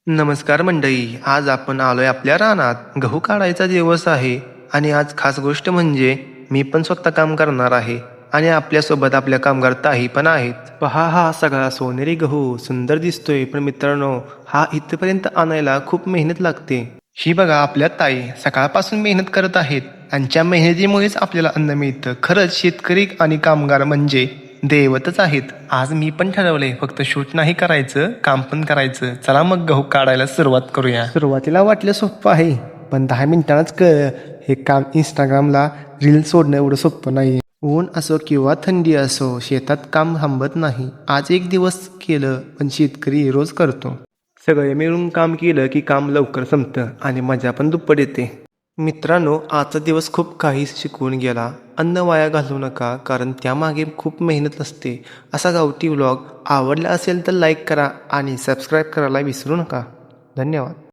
नमस्कार मंडळी, आज आपण आलोय आपल्या रानात. गहू काढायचा दिवस आहे आणि आज खास गोष्ट म्हणजे मी पण स्वतः काम करणार आहे आणि आपल्यासोबत आपल्या कामगार ताई पण आहेत. पहा, हा सगळा सोनेरी गहू सुंदर दिसतोय, पण मित्रांनो हा इथपर्यंत आणायला खूप मेहनत लागते. ही बघा, आपल्या ताई सकाळपासून मेहनत करत आहेत. त्यांच्या मेहनतीमुळेच आपल्याला अन्न मिळतं. खरंच शेतकरी आणि कामगार म्हणजे देवतच आहेत. आज मी पण ठरवले, फक्त शूट नाही करायचं, काम पण करायचं. चला मग गहू काढायला सुरुवात करूया. सुरुवातीला वाटलं सोपं आहे, पण 10 मिनिटांच हे काम इंस्टाग्रामला रील सोडणं एवढं सोपं नाही. ऊन असो किंवा थंडी असो, शेतात काम थांबत नाही. आज एक दिवस केलं, पण शेतकरी रोज करतो. सगळे मिळून काम केलं की काम लवकर संपतं आणि मजा पण दुप्पट येते. मित्रांनो, आजचा दिवस खूप काही शिकवून गेला. अन्न वाया घालवू नका, कारण त्यामागे खूप मेहनत असते. असा गावठी व्लॉग आवडला असेल तर लाईक करा आणि सबस्क्राईब करायला विसरू नका. धन्यवाद.